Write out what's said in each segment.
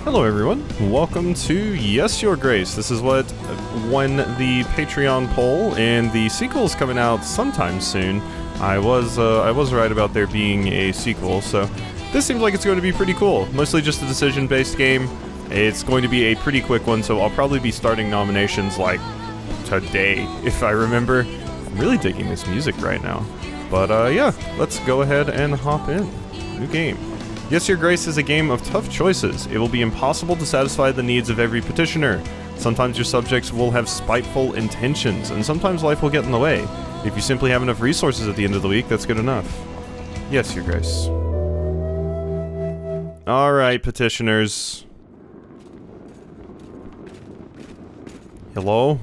Hello everyone, welcome to Yes Your Grace. This is what won the Patreon poll, and the sequel is coming out sometime soon. I was right about there being a sequel, so this seems like it's going to be pretty cool. Mostly just a decision-based game. It's going to be a pretty quick one, so I'll probably be starting nominations like today, if I remember. I'm really digging this music right now. But yeah, let's go ahead and hop in. New game. Yes Your Grace is a game of tough choices. It will be impossible to satisfy the needs of every petitioner. Sometimes your subjects will have spiteful intentions, and sometimes life will get in the way. If you simply have enough resources at the end of the week, that's good enough. Yes Your Grace. Alright, petitioners. Hello?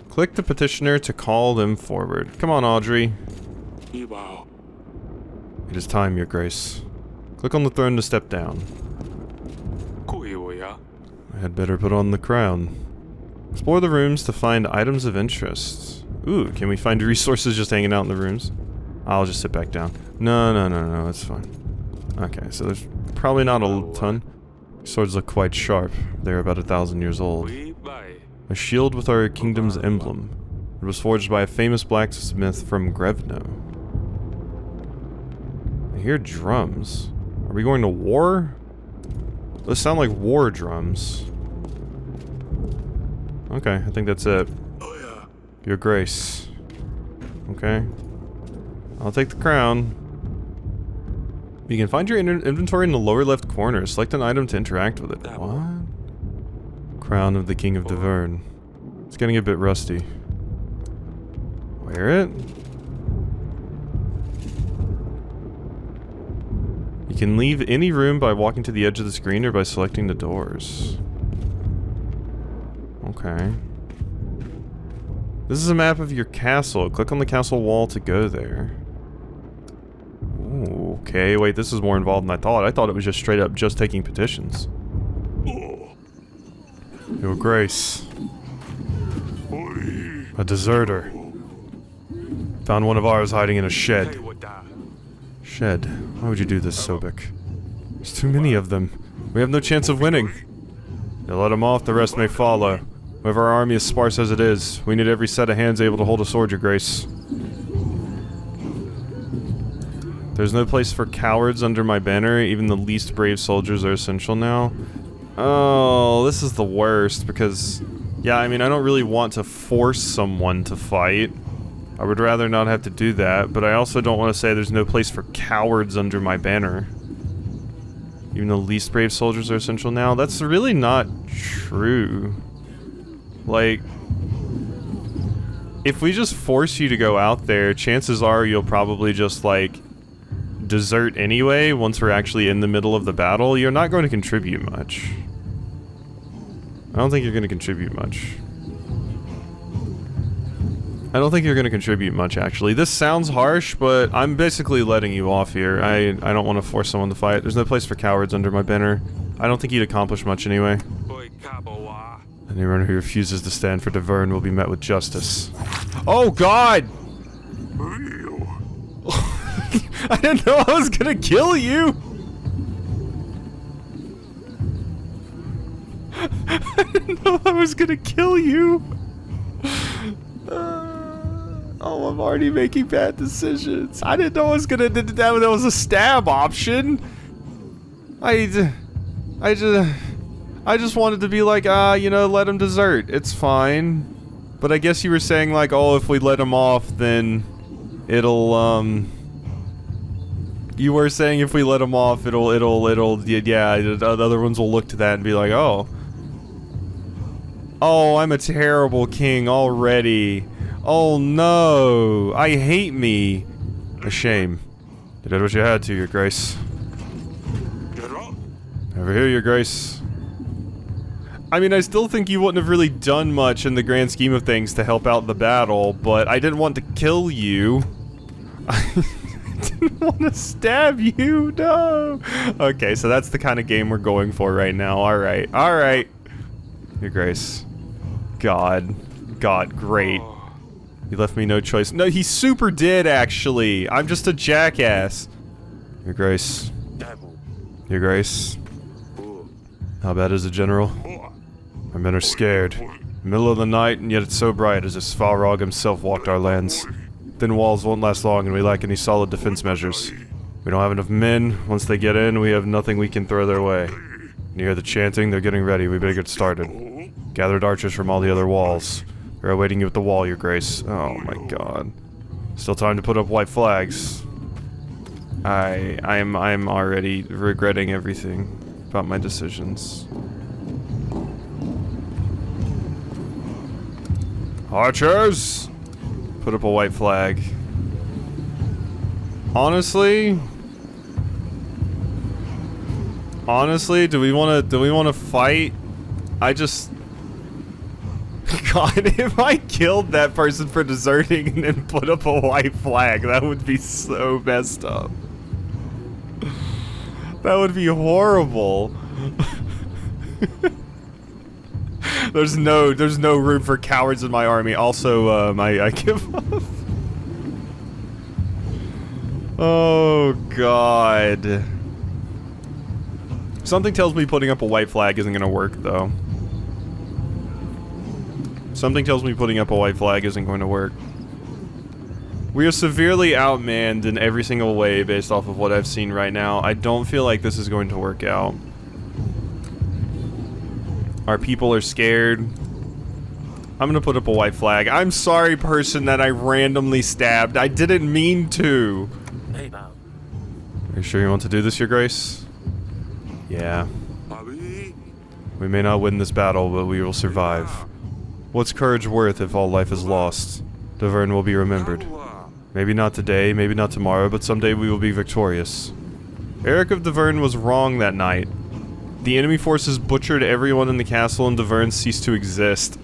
Click the petitioner to call them forward. Come on, Audrey. It is time, Your Grace. Click on the throne to step down. I had better put on the crown. Explore the rooms to find items of interest. Ooh, can we find resources just hanging out in the rooms? I'll just sit back down. No, it's fine. Okay, so there's probably not a ton. Swords look quite sharp. They're about 1,000 years old. A shield with our kingdom's emblem. It was forged by a famous blacksmith from Grevno. I hear drums. Are we going to war? Those sound like war drums. Okay, I think that's it. Your Grace. Okay. I'll take the crown. You can find your inventory in the lower left corner. Select an item to interact with it. What? Crown of the King of Davern. It's getting a bit rusty. Wear it? You can leave any room by walking to the edge of the screen or by selecting the doors. Okay. This is a map of your castle. Click on the castle wall to go there. Ooh, okay, wait, this is more involved than I thought. I thought it was just straight up just taking petitions. Your Grace. A deserter. Found one of ours hiding in a shed. Shed? Why would you do this, Sobek? There's too many of them. We have no chance of winning. You let them off, the rest may follow. With our army as sparse as it is, we need every set of hands able to hold a sword, Your Grace. There's no place for cowards under my banner. Even the least brave soldiers are essential now. Oh, this is the worst, because... yeah, I mean, I don't really want to force someone to fight. I would rather not have to do that, but I also don't want to say there's no place for cowards under my banner. Even the least brave soldiers are essential now? That's really not true. Like, if we just force you to go out there, chances are you'll probably just, like, desert anyway once we're actually in the middle of the battle. You're not going to contribute much. I don't think you're going to contribute much. I don't think you're going to contribute much, actually. This sounds harsh, but I'm basically letting you off here. I don't want to force someone to fight. There's no place for cowards under my banner. I don't think you'd accomplish much anyway. Anyone who refuses to stand for Davern will be met with justice. Oh, God! I didn't know I was gonna kill you! I didn't know I was gonna kill you! Oh, I'm already making bad decisions. I didn't know I was gonna... that was a stab option. I just wanted to be like, you know, let him desert. It's fine. But I guess you were saying like, oh, if we let him off, then it'll, you were saying if we let him off, yeah, the other ones will look to that and be like, oh. Oh, I'm a terrible king already. Oh no, I hate me. A shame. You did what you had to, Your Grace. Over here, Your Grace. I mean, I still think you wouldn't have really done much in the grand scheme of things to help out the battle, but I didn't want to kill you. I didn't want to stab you, no! Okay, so that's the kind of game we're going for right now. Alright, alright. Your Grace. God, great. You left me no choice. No, he super did, actually. I'm just a jackass. Your Grace. Your Grace. How bad is it, General? Our men are scared. Middle of the night, and yet it's so bright as if Svarog himself walked our lands. Thin walls won't last long, and we lack any solid defense measures. We don't have enough men. Once they get in, we have nothing we can throw their way. You hear the chanting, they're getting ready, we better get started. Gathered archers from all the other walls. We're awaiting you at the wall, your grace. Oh my god. Still time to put up white flags. I'm already regretting everything about my decisions. Archers! Put up a white flag. Honestly, do we wanna fight? I just... God, if I killed that person for deserting and then put up a white flag, that would be so messed up. That would be horrible. There's no room for cowards in my army. Also, I give up. Oh, God. Something tells me putting up a white flag isn't gonna work, though. Something tells me putting up a white flag isn't going to work. We are severely outmanned in every single way based off of what I've seen right now. I don't feel like this is going to work out. Our people are scared. I'm gonna put up a white flag. I'm sorry, person that I randomly stabbed. I didn't mean to. Are you sure you want to do this, your grace? Yeah. We may not win this battle, but we will survive. What's courage worth if all life is lost? Davern will be remembered. Maybe not today, maybe not tomorrow, but someday we will be victorious. Eric of Davern was wrong that night. The enemy forces butchered everyone in the castle and Davern ceased to exist.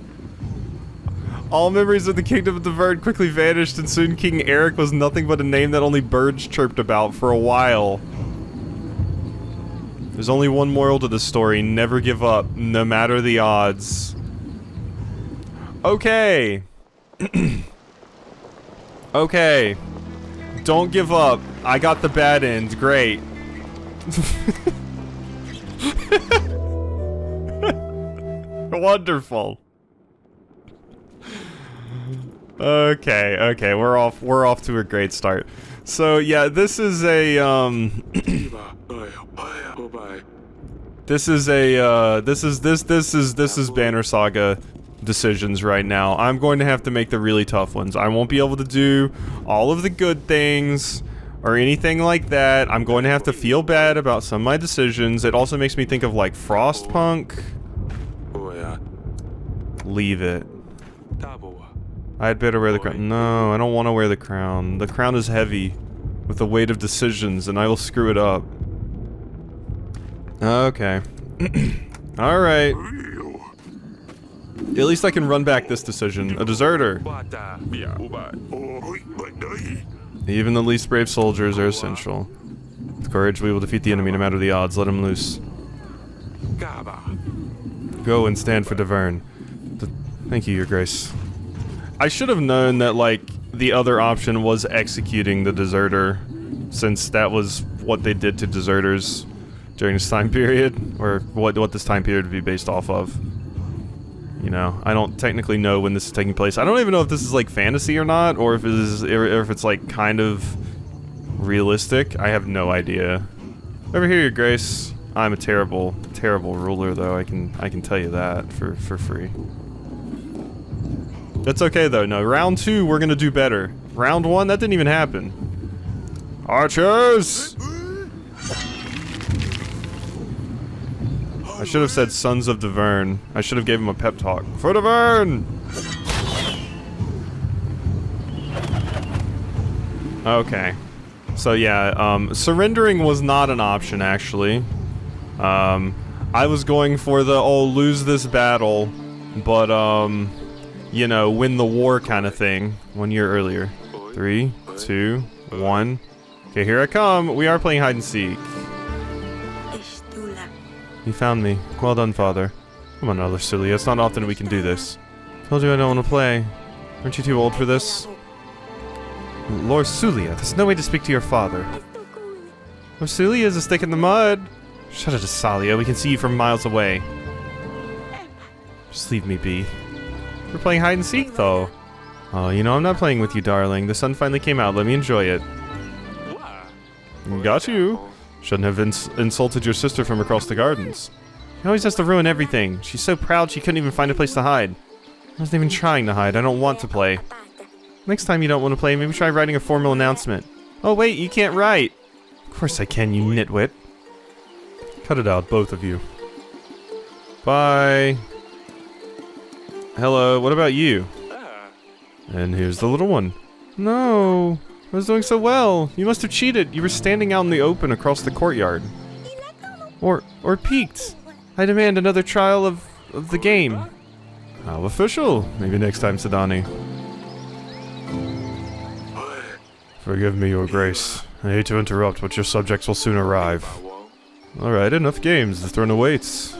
All memories of the kingdom of Davern quickly vanished and soon King Eric was nothing but a name that only birds chirped about for a while. There's only one moral to this story, never give up, no matter the odds. Okay. Okay. Don't give up. I got the bad end. Great. Wonderful. Okay, we're off to a great start. So yeah, this is a this is Banner Saga decisions right now. I'm going to have to make the really tough ones. I won't be able to do all of the good things or anything like that. I'm going to have to feel bad about some of my decisions. It also makes me think of like Frostpunk. Leave it. I had better wear the crown. No, I don't want to wear the crown. The crown is heavy with the weight of decisions and I will screw it up. Okay. Alright. At least I can run back this decision. A deserter. Even the least brave soldiers are essential. With courage, we will defeat the enemy no matter the odds. Let him loose. Go and stand for Davern. Thank you, your grace. I should have known that, like, the other option was executing the deserter, since that was what they did to deserters during this time period, or what this time period would be based off of. You know, I don't technically know when this is taking place. I don't even know if this is like fantasy or not, or if it's like kind of realistic. I have no idea. Over here, your grace. I'm a terrible, terrible ruler, though. I can tell you that for free. That's okay though. No, round 2 we're gonna do better. Round 1 that didn't even happen. Archers! I should have said Sons of Davern. I should have gave him a pep talk. For Davern! Okay. So yeah, surrendering was not an option actually. I was going for the, oh, lose this battle, but you know, win the war kind of thing 1 year earlier. 3, 2, 1. Okay, here I come. We are playing hide and seek. You found me. Well done, father. Come on now, Lorsulia. It's not often we can do this. Told you I don't want to play. Aren't you too old for this? Lorsulia, there's no way to speak to your father. Lorsulia is a stick in the mud. Shut it, Asalia. We can see you from miles away. Just leave me be. We're playing hide and seek, though. Oh, you know, I'm not playing with you, darling. The sun finally came out. Let me enjoy it. Got you. Shouldn't have insulted your sister from across the gardens. She always has to ruin everything. She's so proud she couldn't even find a place to hide. I wasn't even trying to hide. I don't want to play. Next time you don't want to play, maybe try writing a formal announcement. Oh wait, you can't write. Of course I can, you nitwit. Cut it out, both of you. Bye. Hello, what about you? And here's the little one. No, I was doing so well. You must have cheated. You were standing out in the open across the courtyard. Or peeked. I demand another trial of the game. How official. Maybe next time, Sidani. Forgive me, Your Grace. I hate to interrupt, but your subjects will soon arrive. Alright, enough games. The throne awaits.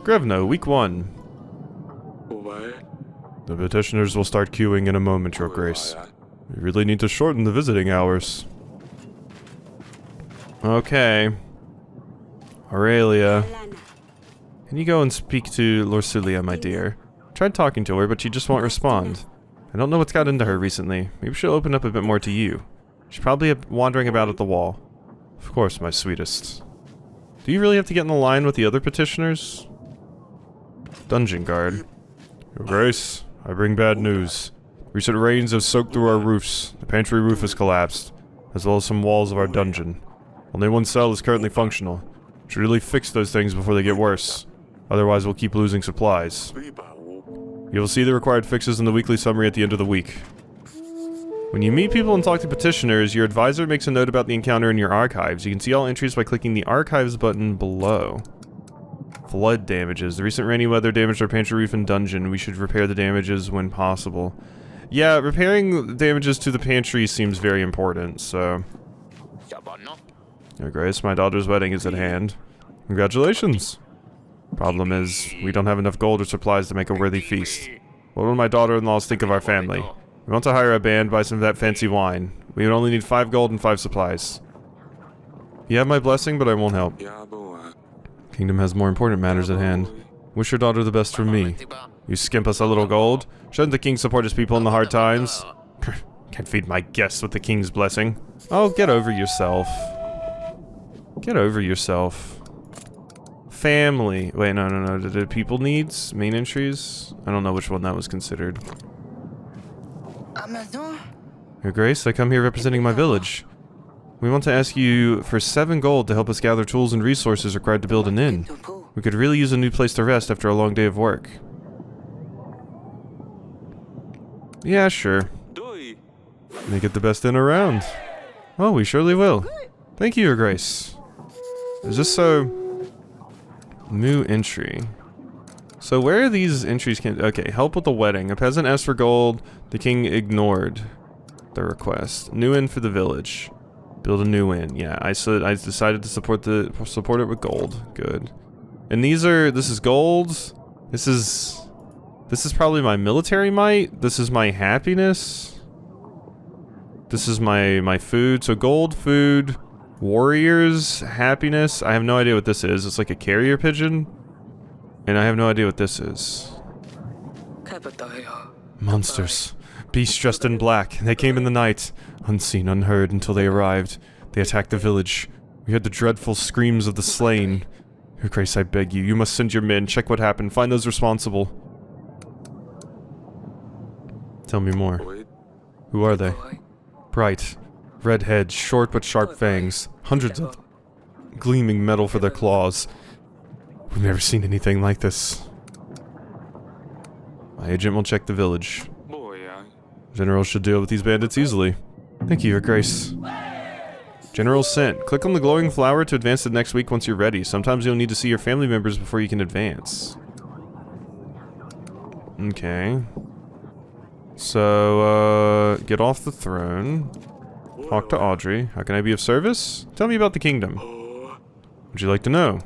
Grevno, week 1. The petitioners will start queuing in a moment, Your Grace. We really need to shorten the visiting hours. Okay. Aurelia. Can you go and speak to Lorsulia, my dear? Tried talking to her, but she just won't respond. I don't know what's got into her recently. Maybe she'll open up a bit more to you. She's probably wandering about at the wall. Of course, my sweetest. Do you really have to get in the line with the other petitioners? Dungeon guard. Your Grace, I bring bad news. Recent rains have soaked through our roofs. The pantry roof has collapsed, as well as some walls of our dungeon. Only one cell is currently functional. Should really fix those things before they get worse. Otherwise, we'll keep losing supplies. You will see the required fixes in the weekly summary at the end of the week. When you meet people and talk to petitioners, your advisor makes a note about the encounter in your archives. You can see all entries by clicking the archives button below. Flood damages. The recent rainy weather damaged our pantry roof and dungeon. We should repair the damages when possible. Yeah, repairing damages to the pantry seems very important, so... Your Grace, my daughter's wedding is at hand. Congratulations! Problem is, we don't have enough gold or supplies to make a worthy feast. What will my daughter-in-laws think of our family? We want to hire a band, buy some of that fancy wine. We would only need 5 gold and 5 supplies. You have my blessing, but I won't help. Kingdom has more important matters at hand. Wish your daughter the best from me. You skimp us a little gold? Shouldn't the king support his people in the hard times? Can't feed my guests with the king's blessing. Oh, get over yourself. Get over yourself. Family. Wait, no. Did people needs? Main entries? I don't know which one that was considered. Your Grace, I come here representing my village. We want to ask you for 7 gold to help us gather tools and resources required to build an inn. We could really use a new place to rest after a long day of work. Yeah, sure. Make it the best inn around. Oh, we surely will. Thank you, Your Grace. Is this so... New entry. So where are these entries? Okay, help with the wedding. A peasant asked for gold. The king ignored the request. New inn for the village. Build a new inn. Yeah, I decided to support it with gold. Good. And this is gold. This is probably my military might. This is my happiness. This is my food. So gold, food, warriors, happiness. I have no idea what this is. It's like a carrier pigeon. And I have no idea what this is. Monsters. Beasts dressed in black. They came in the night. Unseen, unheard until they arrived. They attacked the village. We heard the dreadful screams of the slain. Your Grace, I beg you. You must send your men. Check what happened. Find those responsible. Tell me more. Who are they? Bright. Red heads, short but sharp fangs. Hundreds of them. Gleaming metal for their claws. We've never seen anything like this. My agent will check the village. General should deal with these bandits easily. Thank you, Your Grace. General sent. Click on the glowing flower to advance to next week once you're ready. Sometimes you'll need to see your family members before you can advance. Okay. So, get off the throne. Talk to Audrey. How can I be of service? Tell me about the kingdom. Would you like to know?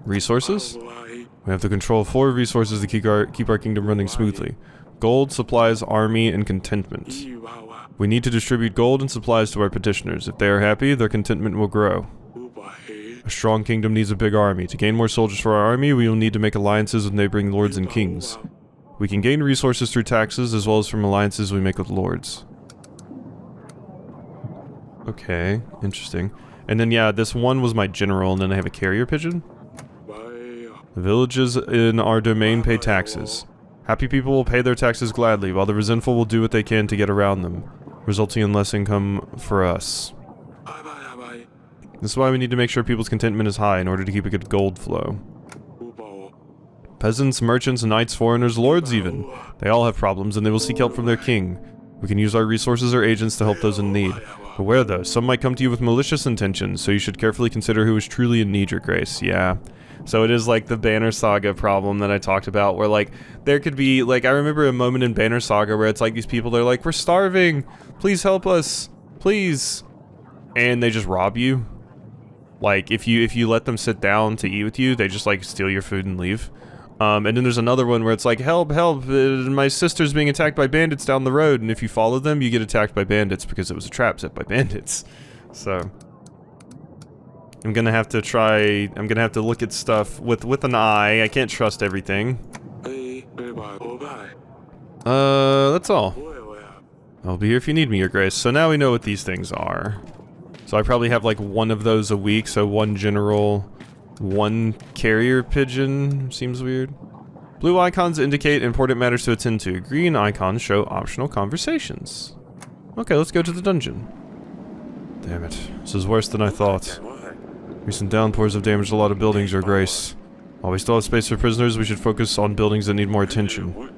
Resources? We have the control of 4 resources to keep our kingdom running smoothly. Gold, supplies, army, and contentment. We need to distribute gold and supplies to our petitioners. If they are happy, their contentment will grow. A strong kingdom needs a big army. To gain more soldiers for our army, we will need to make alliances with neighboring lords and kings. We can gain resources through taxes as well as from alliances we make with lords. Okay, interesting. And then yeah, this one was my general, and then I have a carrier pigeon. The villages in our domain pay taxes. Happy people will pay their taxes gladly, while the resentful will do what they can to get around them, resulting in less income for us. This is why we need to make sure people's contentment is high in order to keep a good gold flow. Peasants, merchants, knights, foreigners, lords even. They all have problems and they will seek help from their king. We can use our resources or agents to help those in need. Beware though, some might come to you with malicious intentions, so you should carefully consider who is truly in need, your grace. Yeah. So it is like the Banner Saga problem that I talked about, where like, there could be, like, I remember a moment in Banner Saga where it's like these people, they're like, we're starving, please help us, please. And they just rob you. Like, if you let them sit down to eat with you, they just like steal your food and leave. And then there's another one where it's like, help, help, my sister's being attacked by bandits down the road, and if you follow them, you get attacked by bandits because it was a trap set by bandits. So I'm gonna have to look at stuff with an eye. I can't trust everything. That's all. I'll be here if you need me, your grace. So now we know what these things are. So I probably have like one of those a week, so one general, one carrier pigeon. Seems weird. Blue icons indicate important matters to attend to. Green icons show optional conversations. Okay, let's go to the dungeon. Damn it. This is worse than I thought. Recent downpours have damaged a lot of buildings, your grace. While we still have space for prisoners, we should focus on buildings that need more attention.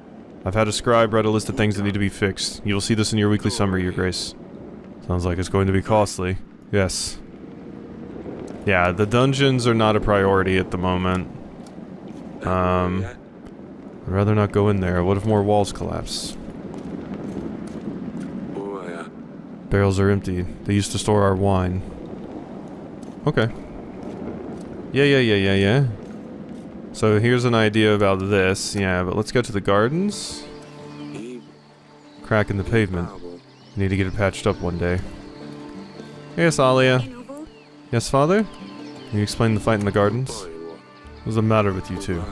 I've had a scribe write a list of things that need to be fixed. You will see this in your weekly summary, your grace. Sounds like it's going to be costly. Yes. Yeah, the dungeons are not a priority at the moment. I'd rather not go in there. What if more walls collapse? Barrels are empty. They used to store our wine. Okay. Yeah. So here's an idea about this. Yeah, but let's go to the gardens. Crack in the pavement. We need to get it patched up one day. Yes, Alia. Yes, father? Can you explain the fight in the gardens? What's the matter with you two?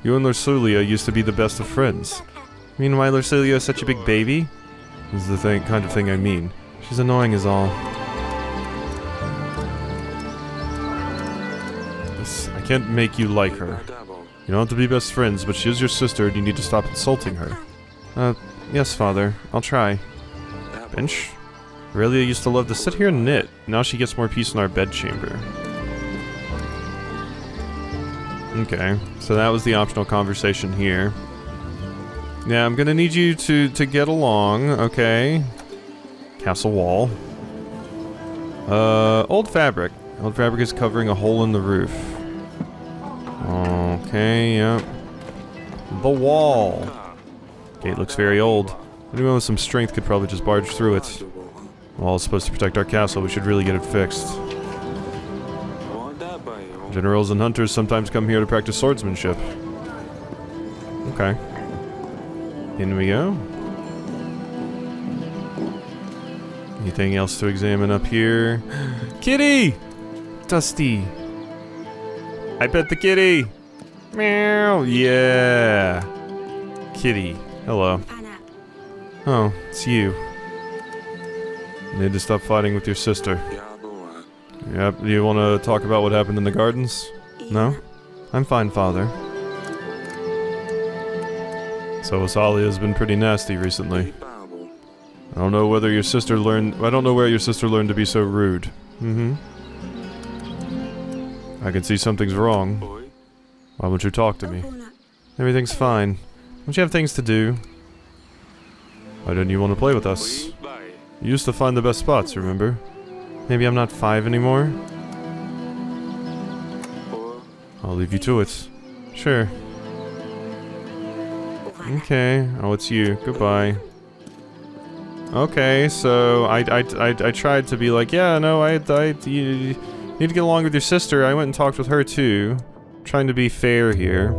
You and Lursulia used to be the best of friends. Mean why Lursulia is such a big baby? This is the kind of thing I mean. She's annoying is all. I can't make you like her. You don't have to be best friends, but she is your sister and you need to stop insulting her. Yes, father. I'll try. Bench? Aurelia used to love to sit here and knit. Now she gets more peace in our bedchamber. Okay, so that was the optional conversation here. Yeah, I'm gonna need you to get along, okay? Castle wall. Old fabric. Old fabric is covering a hole in the roof. Okay, yep. The wall. Gate looks very old. Anyone with some strength could probably just barge through it. Wall is supposed to protect our castle, we should really get it fixed. Generals and hunters sometimes come here to practice swordsmanship. Okay. In we go. Anything else to examine up here? Kitty! Dusty. I pet the kitty! Meow! Yeah! Kitty. Hello. Oh, it's you. You need to stop fighting with your sister. Yep, do you want to talk about what happened in the gardens? No? I'm fine, father. So Asalia has been pretty nasty recently. I don't know whether your sister learned... I don't know where your sister learned to be so rude. I can see something's wrong. Why won't you talk to me? Everything's fine. Don't you have things to do? Why don't you want to play with us? You used to find the best spots, remember? Maybe I'm not 5 anymore? I'll leave you to it. Sure. Okay. Oh, it's you. Goodbye. Okay, so I tried to be like, yeah, no, you need to get along with your sister. I went and talked with her too. Trying to be fair here.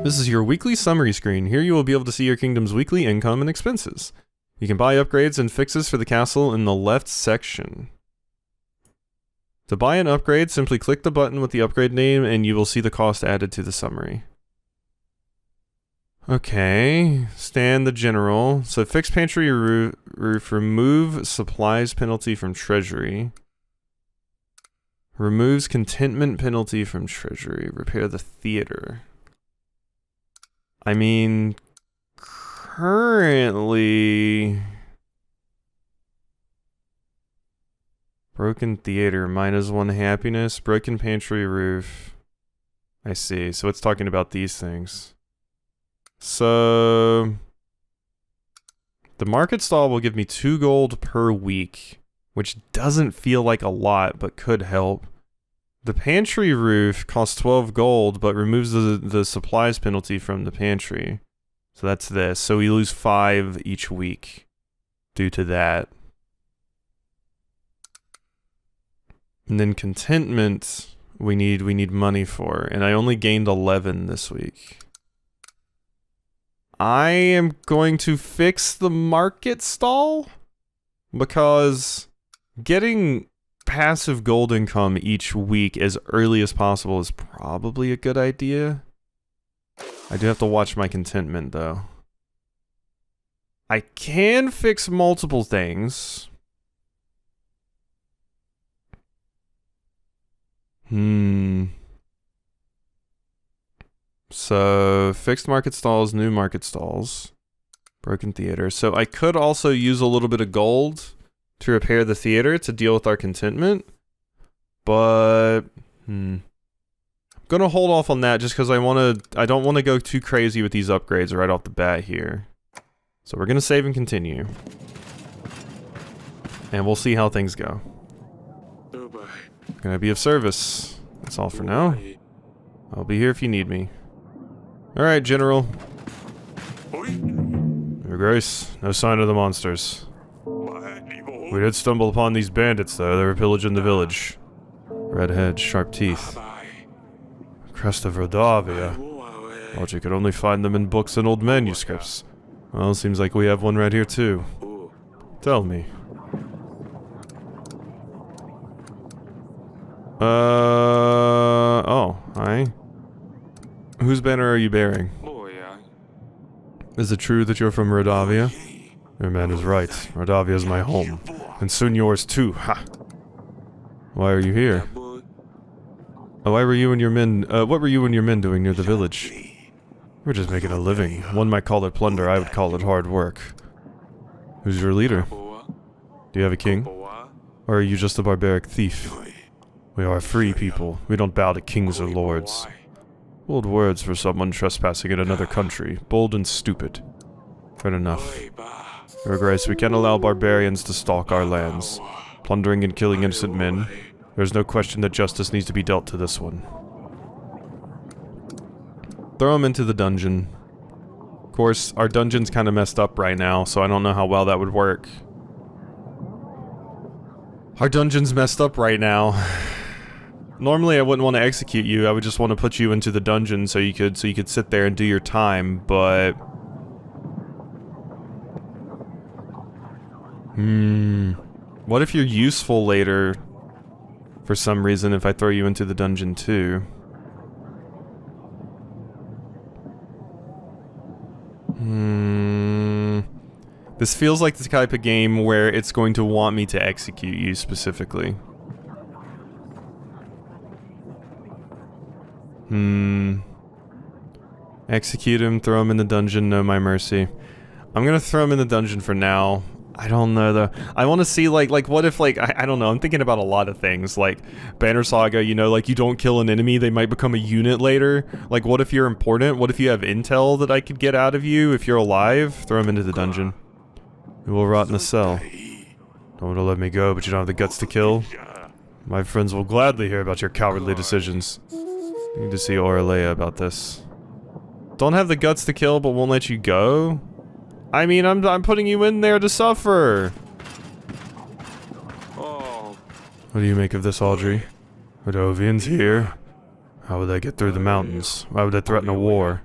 This is your weekly summary screen. Here you will be able to see your kingdom's weekly income and expenses. You can buy upgrades and fixes for the castle in the left section. To buy an upgrade, simply click the button with the upgrade name and you will see the cost added to the summary. Okay, Stan the General. So fix pantry roof, remove supplies penalty from treasury. Removes contentment penalty from treasury. Repair the theater. I mean, currently... Broken theater, -1 happiness. Broken pantry roof. I see, so it's talking about these things. So... The market stall will give me 2 gold per week, which doesn't feel like a lot, but could help. The pantry roof costs 12 gold, but removes the supplies penalty from the pantry. So that's this. So we lose 5 each week due to that. And then contentment, we need money for, and I only gained 11 this week. I am going to fix the market stall because getting passive gold income each week as early as possible is probably a good idea. I do have to watch my contentment though. I can fix multiple things. So, fixed market stalls, new market stalls, broken theater. So I could also use a little bit of gold to repair the theater to deal with our contentment. But, I'm gonna hold off on that just because I don't want to go too crazy with these upgrades right off the bat here. So we're gonna save and continue. And we'll see how things go. Gonna be of service. That's all for now. I'll be here if you need me. Alright, General. Your Grace, no sign of the monsters. We did stumble upon these bandits, though. They were pillaging the village. Red head, sharp teeth. Crest of Rodavia. Thought you could only find them in books and old manuscripts. Well, seems like we have one right here, too. Tell me. Oh, hi. Whose banner are you bearing? Is it true that you're from Rodavia? Your man is right. Rodavia is my home. And soon yours too, ha! Why are you here? Why were you and your men, what were you and your men doing near the village? We're just making a living. One might call it plunder, I would call it hard work. Who's your leader? Do you have a king? Or are you just a barbaric thief? We are a free people. We don't bow to kings or lords. Bold words for someone trespassing in another country. Bold and stupid. Fair enough. Your Grace, we can't allow barbarians to stalk our lands. Plundering and killing innocent men. There's no question that justice needs to be dealt to this one. Throw him into the dungeon. Of course, our dungeon's kind of messed up right now, so I don't know how well that would work. Our dungeon's messed up right now. Normally I wouldn't want to execute you, I would just want to put you into the dungeon so you could sit there and do your time, but... What if you're useful later, for some reason, if I throw you into the dungeon too? This feels like the type of game where it's going to want me to execute you specifically. Execute him, throw him in the dungeon, no my mercy. I'm gonna throw him in the dungeon for now. I don't know though. I want to see like what if like, I don't know, I'm thinking about a lot of things. Like, Banner Saga, you know, like you don't kill an enemy, they might become a unit later. Like, what if you're important? What if you have intel that I could get out of you if you're alive? Throw him into the dungeon. He will rot in a cell. Don't want to let me go, but you don't have the guts to kill? My friends will gladly hear about your cowardly decisions. Need to see Aurelea about this. Don't have the guts to kill, but won't let you go? I mean, I'm putting you in there to suffer! What do you make of this, Audrey? Rodovians here? How would I get through the mountains? Why would I threaten a war?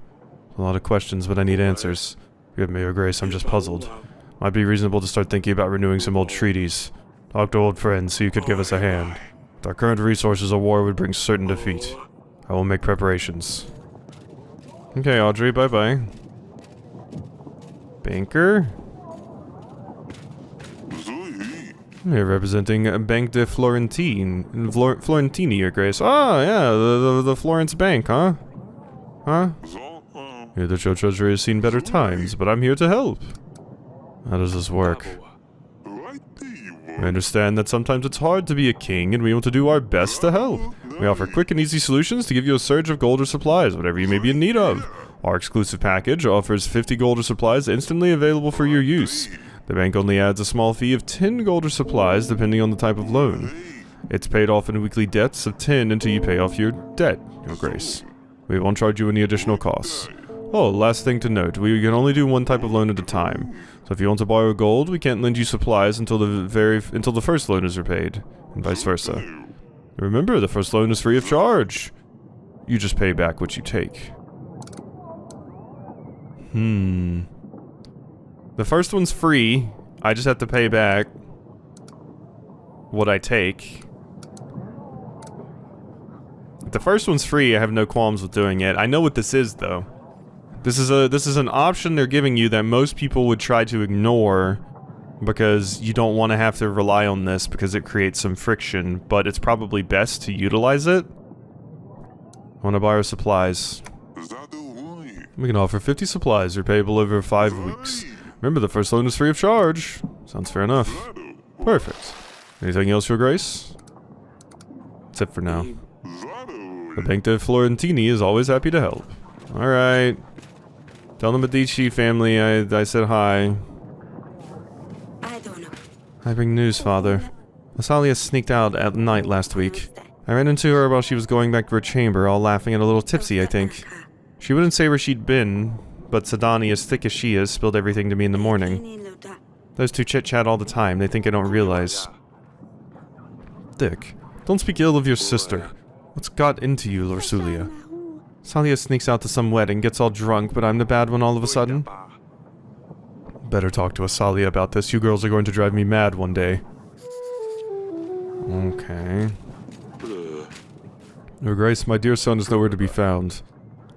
A lot of questions, but I need answers. Forgive me, Your Grace, I'm just puzzled. Might be reasonable to start thinking about renewing some old treaties. Talk to old friends so you could give us a hand. With our current resources, a war would bring certain defeat. I will make preparations. Okay, Audrey, bye-bye. Banker? You're representing Bank de Florentini, Your Grace. Ah, yeah, the Florence Bank, huh? Huh? Here the Cho Treasury has seen better times, but I'm here to help. How does this work? I understand that sometimes it's hard to be a king, and we want to do our best to help. We offer quick and easy solutions to give you a surge of gold or supplies, whatever you may be in need of. Our exclusive package offers 50 gold or supplies instantly available for your use. The bank only adds a small fee of 10 gold or supplies depending on the type of loan. It's paid off in weekly debts of 10 until you pay off your debt, Your Grace. We won't charge you any additional costs. Oh, last thing to note, we can only do one type of loan at a time. So if you want to borrow gold, we can't lend you supplies until the first loan is repaid, and vice versa. Remember, the first loan is free of charge. You just pay back what you take. The first one's free. I just have to pay back what I take. If the first one's free, I have no qualms with doing it. I know what this is, though. This is an option they're giving you that most people would try to ignore because you don't want to have to rely on this because it creates some friction, but it's probably best to utilize it. I want to borrow supplies. We can offer 50 supplies, repayable over 5 weeks. Remember, the first loan is free of charge. Sounds fair enough. Perfect. Anything else, Your Grace? That's it for now. The Bank de Florentini is always happy to help. Alright. Tell the Medici family I said hi. I don't know. I bring news, Father. Asalia sneaked out at night last week. I ran into her while she was going back to her chamber, all laughing and a little tipsy, I think. She wouldn't say where she'd been, but Sadani, as thick as she is, spilled everything to me in the morning. Those two chit-chat all the time. They think I don't realize. Dick, don't speak ill of your sister. What's got into you, Lorsulia? Salia sneaks out to some wedding, gets all drunk, but I'm the bad one all of a sudden. Better talk to Asalia about this. You girls are going to drive me mad one day. Okay. Your Grace, my dear son is nowhere to be found.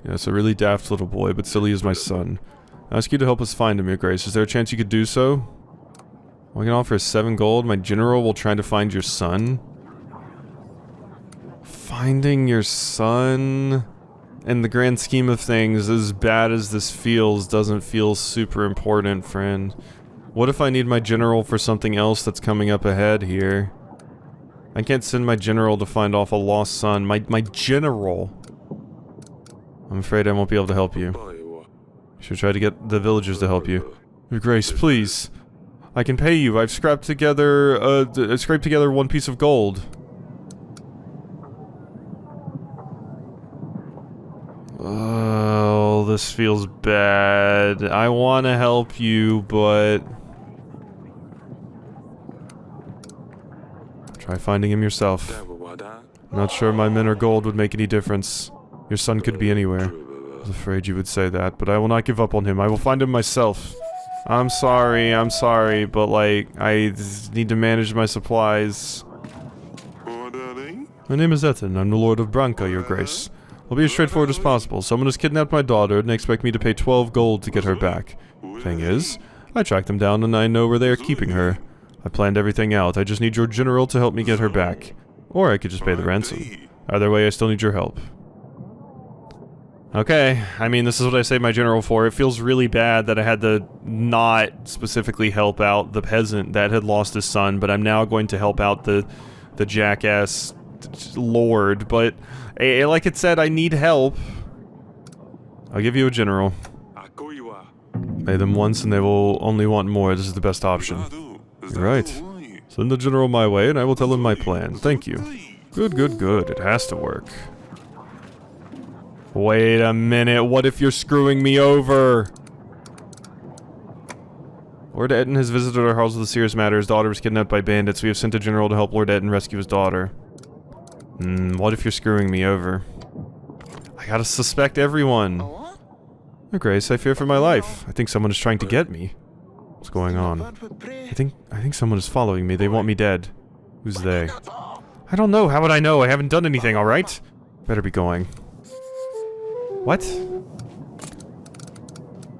Yes, a really daft little boy, but still he is my son. I ask you to help us find him, Your Grace. Is there a chance you could do so? I can offer 7 gold. My general will try to find your son. Finding your son, in the grand scheme of things, as bad as this feels, doesn't feel super important, friend. What if I need my general for something else that's coming up ahead here? I can't send my general to find off a lost son. My general. I'm afraid I won't be able to help you. I should try to get the villagers to help you. Your Grace, please. I can pay you. I've scraped together, one piece of gold. Oh, this feels bad. I want to help you, but... Try finding him yourself. Not sure my men or gold would make any difference. Your son could be anywhere. I was afraid you would say that, but I will not give up on him. I will find him myself. I'm sorry, but like, I need to manage my supplies. My name is Ethan. I'm the Lord of Branca, Your Grace. I'll be as straightforward as possible. Someone has kidnapped my daughter and they expect me to pay 12 gold to get her back. Thing is, I tracked them down and I know where they are keeping her. I planned everything out. I just need your general to help me get her back. Or I could just pay the ransom. Either way, I still need your help. Okay, I mean, this is what I saved my general for. It feels really bad that I had to not specifically help out the peasant that had lost his son, but I'm now going to help out the jackass lord, but like it said, I need help. I'll give you a general. Pay them once and they will only want more. This is the best option. You're right. Send the general my way and I will tell him my plan. Thank you. Good, good, good. It has to work. Wait a minute, what if you're screwing me over? Lord Etten has visited our house with a serious matter. His daughter was kidnapped by bandits. We have sent a general to help Lord Etten rescue his daughter. What if you're screwing me over? I gotta suspect everyone. Your Grace, I fear for my life. I think someone is trying to get me. What's going on? I think someone is following me. They want me dead. Who's they? I don't know. How would I know? I haven't done anything, alright? Better be going. What?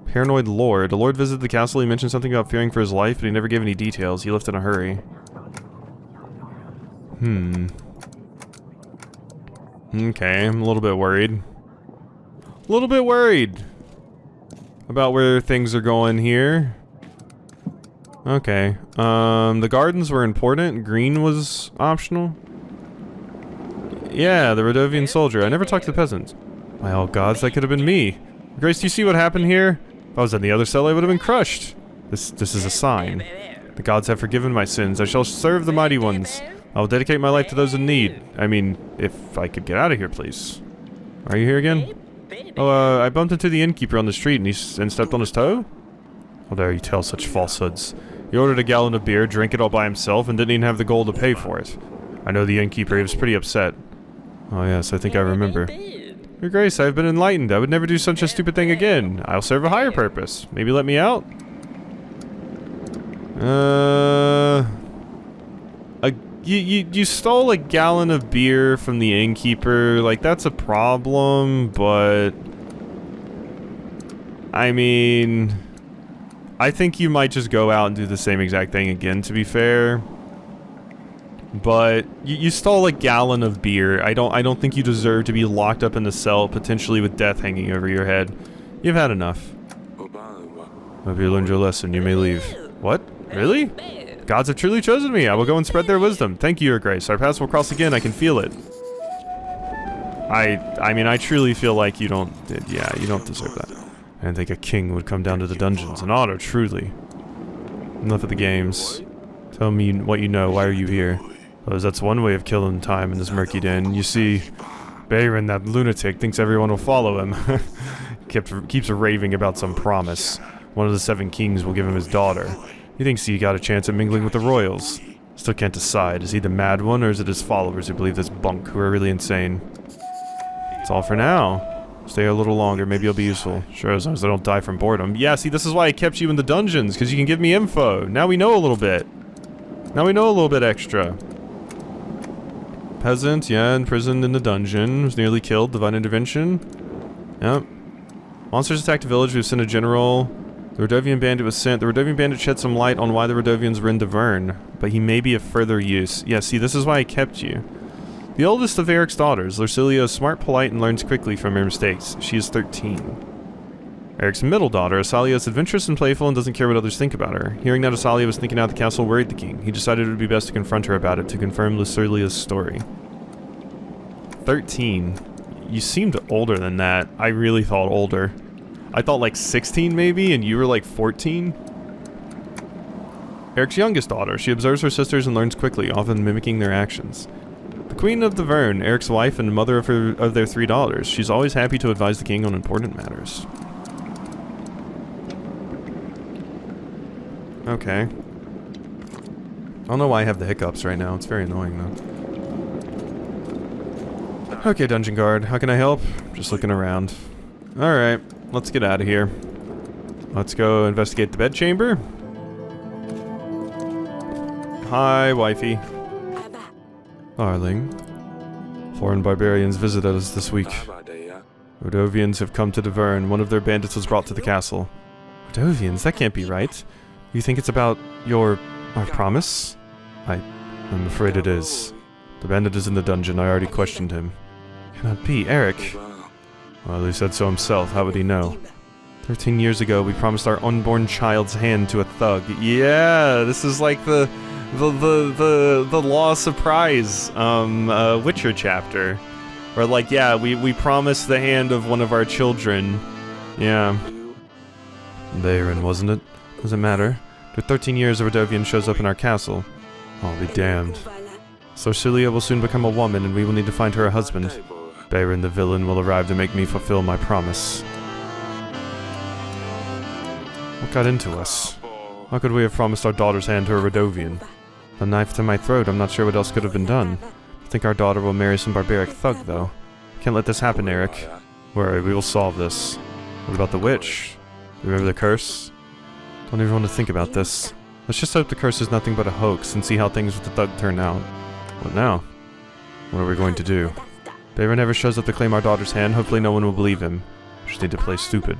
Paranoid Lord. A lord visited the castle. He mentioned something about fearing for his life, but he never gave any details. He left in a hurry. Okay, I'm a little bit worried. A little bit worried about where things are going here. Okay. The gardens were important. Green was optional. Yeah, the Rodovian soldier. I never talked to the peasants. By all gods, that could have been me. Grace, do you see what happened here? If I was in the other cell, I would have been crushed. This is a sign. The gods have forgiven my sins. I shall serve the mighty ones. I will dedicate my life to those in need. I mean, if I could get out of here, please. Are you here again? Oh, I bumped into the innkeeper on the street and stepped on his toe? How dare you tell such falsehoods. He ordered a gallon of beer, drank it all by himself, and didn't even have the gold to pay for it. I know the innkeeper, he was pretty upset. Oh yes, I think I remember. Your Grace, I have been enlightened. I would never do such a stupid thing again. I'll serve a higher purpose. Maybe let me out? You stole a gallon of beer from the innkeeper. Like, that's a problem, but... I mean... I think you might just go out and do the same exact thing again, to be fair. But you stole a gallon of beer. I don't think you deserve to be locked up in the cell, potentially with death hanging over your head. You've had enough. Hope you learned your lesson. You may leave. What? Really? Gods have truly chosen me. I will go and spread their wisdom. Thank you, Your Grace. Our paths will cross again. I can feel it. I mean, I truly feel like you don't... Yeah, you don't deserve that. I didn't think a king would come down to the dungeons. An honor, truly. Enough of the games. Tell me what you know. Why are you here? Because that's one way of killing time in this murky den. You see, Bayron, that lunatic, thinks everyone will follow him. Keeps raving about some promise. One of the 7 kings will give him his daughter. He thinks he got a chance at mingling with the royals. Still can't decide. Is he the mad one, or is it his followers who believe this bunk, who are really insane? That's all for now. Stay a little longer, maybe you'll be useful. Sure, as long as I don't die from boredom. Yeah, see, this is why I kept you in the dungeons, because you can give me info. Now we know a little bit. Now we know a little bit extra. Peasant, yeah, imprisoned in the dungeon. Was nearly killed. Divine intervention. Yep. Monsters attacked a village. We've sent a general. The Rodovian bandit was sent. The Rodovian bandit shed some light on why the Rodovians were in Davern, but he may be of further use. Yeah, see, this is why I kept you. The oldest of Eric's daughters, Lucilia, is smart, polite, and learns quickly from her mistakes. She is 13. Eric's middle daughter, Asalia, is adventurous and playful and doesn't care what others think about her. Hearing that Asalia was thinking out the castle worried the king. He decided it would be best to confront her about it to confirm Lucilia's story. 13. You seemed older than that. I really thought older. I thought like 16 maybe, and you were like 14? Eric's youngest daughter. She observes her sisters and learns quickly, often mimicking their actions. The Queen of the Vern, Eric's wife and mother of their 3 daughters. She's always happy to advise the king on important matters. Okay. I don't know why I have the hiccups right now. It's very annoying, though. Okay, dungeon guard. How can I help? Just looking around. Alright. Let's get out of here. Let's go investigate the bedchamber. Hi, wifey. Darling. Foreign barbarians visited us this week. Rodovians have come to Davern. One of their bandits was brought to the castle. Rodovians? That can't be right. You think it's about our promise? I'm afraid it is. The bandit is in the dungeon. I already questioned him. Cannot be. Eric. Well, he said so himself. How would he know? 13 years ago, we promised our unborn child's hand to a thug. Yeah, this is like the Law Surprise, Witcher chapter. Where, like, yeah, we promised the hand of one of our children. Yeah. Bayron, wasn't it? Doesn't matter. After 13 years, a Rodovian shows up in our castle. I'll be damned. Lucilia will soon become a woman, and we will need to find her a husband. Bayron the villain will arrive to make me fulfill my promise. What got into us? How could we have promised our daughter's hand to a Rodovian? A knife to my throat, I'm not sure what else could have been done. I think our daughter will marry some barbaric thug, though. Can't let this happen, Eric. Worry, we will solve this. What about the witch? Remember the curse? Don't even want to think about this. Let's just hope the curse is nothing but a hoax and see how things with the thug turn out. What now? What are we going to do? Bayron never shows up to claim our daughter's hand. Hopefully no one will believe him. Just need to play stupid.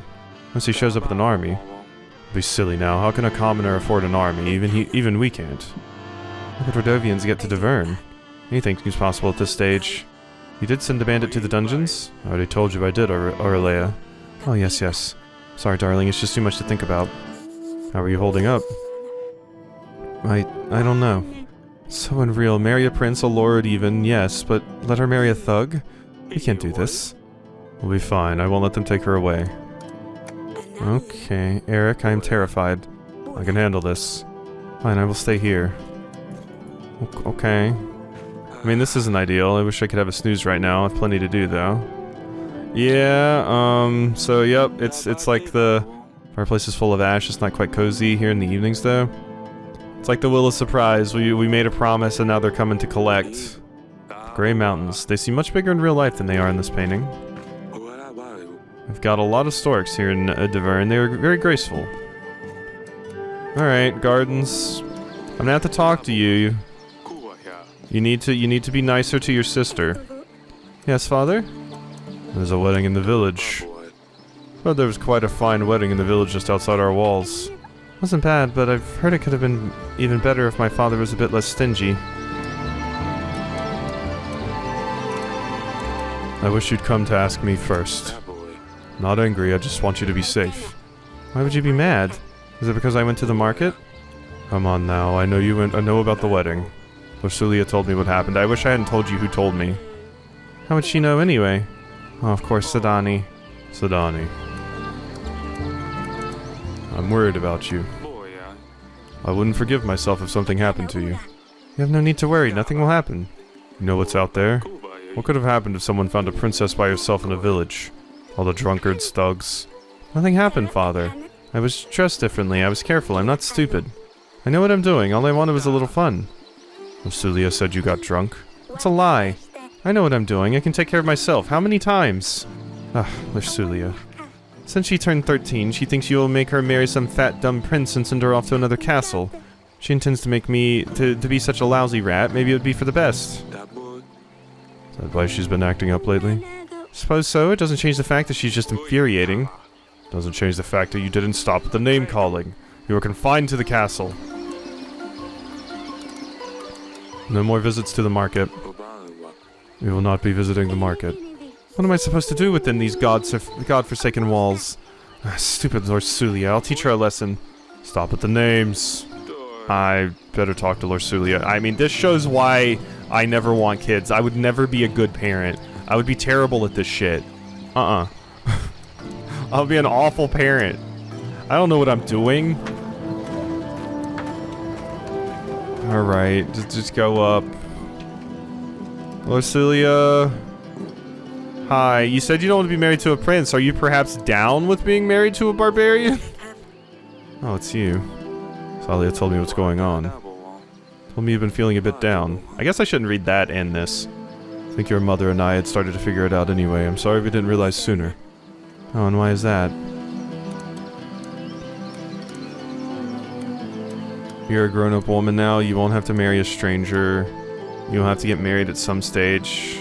Once he shows up with an army. It'll be silly now. How can a commoner afford an army? Even we can't. How could Rodovians get to Davern? Anything seems possible at this stage. You did send a bandit to the dungeons? I already told you I did, Aurelea. Oh, yes. Sorry, darling, it's just too much to think about. How are you holding up? I don't know. So unreal. Marry a prince, a lord even, yes, but let her marry a thug? We can't do this. We'll be fine. I won't let them take her away. Okay, Eric, I am terrified. I can handle this. Fine, I will stay here. Okay. I mean, this isn't ideal. I wish I could have a snooze right now. I have plenty to do, though. Yeah, so, yep, it's like the fireplace is full of ash. It's not quite cozy here in the evenings, though. It's like the Will of Surprise. We made a promise, and now they're coming to collect. Grey Mountains. They seem much bigger in real life than they are in this painting. We've got a lot of storks here in Davern. They were very graceful. Alright, gardens. I'm gonna have to talk to you. You need to be nicer to your sister. Yes, father? There's a wedding in the village. Well, there was quite a fine wedding in the village just outside our walls. Wasn't bad, but I've heard it could have been even better if my father was a bit less stingy. I wish you'd come to ask me first. Not angry, I just want you to be safe. Why would you be mad? Is it because I went to the market? Come on now, I know about the wedding. Lorsulia told me what happened. I wish I hadn't told you who told me. How would she know anyway? Oh, of course, Sadani. Sadani. I'm worried about you. I wouldn't forgive myself if something happened to you. You have no need to worry, nothing will happen. You know what's out there? What could have happened if someone found a princess by herself in a village? All the drunkards, thugs. Nothing happened, father. I was dressed differently, I was careful, I'm not stupid. I know what I'm doing, all I wanted was a little fun. Lorsulia said you got drunk. It's a lie. I know what I'm doing, I can take care of myself. How many times? Lorsulia. Since she turned 13, she thinks you will make her marry some fat, dumb prince and send her off to another castle. She intends to make me to be such a lousy rat. Maybe it would be for the best. Is that why she's been acting up lately? Suppose so. It doesn't change the fact that she's just infuriating. Doesn't change the fact that you didn't stop at the name-calling. You were confined to the castle. No more visits to the market. We will not be visiting the market. What am I supposed to do within these godforsaken walls? Stupid Lorsulia. I'll teach her a lesson. Stop at the names. I better talk to Lorsulia. I mean, this shows why I never want kids. I would never be a good parent. I would be terrible at this shit. I'll be an awful parent. I don't know what I'm doing. Alright, just go up. Lorsulia. Hi, you said you don't want to be married to a prince. Are you perhaps down with being married to a barbarian? Oh, it's you. Salia told me what's going on. Told me you've been feeling a bit down. I guess I shouldn't read that and this. I think your mother and I had started to figure it out anyway. I'm sorry we didn't realize sooner. Oh, and why is that? You're a grown-up woman now. You won't have to marry a stranger. You'll have to get married at some stage.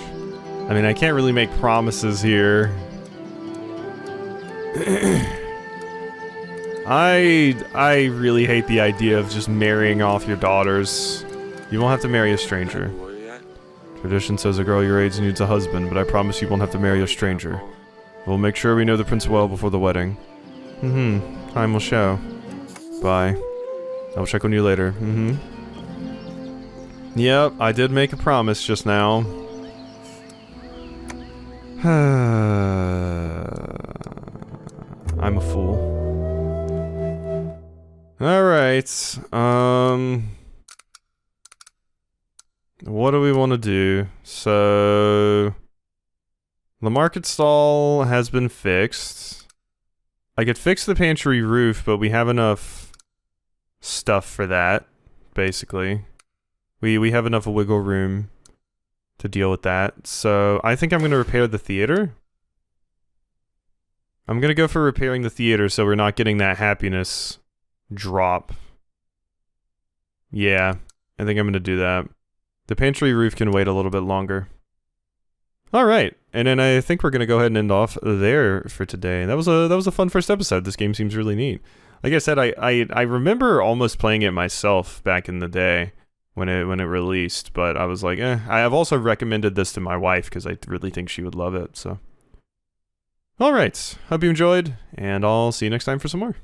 I mean, I can't really make promises here. I really hate the idea of just marrying off your daughters. You won't have to marry a stranger. Tradition says a girl your age needs a husband, but I promise you won't have to marry a stranger. We'll make sure we know the prince well before the wedding. Time will show. Bye. I'll check on you later. Yep, I did make a promise just now. I'm a fool. Alright, what do we want to do? So, the market stall has been fixed. I could fix the pantry roof, but we have enough stuff for that, basically. We have enough wiggle room to deal with that. So, I think I'm going to repair the theater. I'm going to go for repairing the theater so we're not getting that happiness drop. Yeah, I think I'm going to do that. The pantry roof can wait a little bit longer. All right, and then I think we're gonna go ahead and end off there for today. That was a fun first episode. This game seems really neat. Like I said, I remember almost playing it myself back in the day when it released, but I was like, I have also recommended this to my wife because I really think she would love it. So, all right, hope you enjoyed, and I'll see you next time for some more.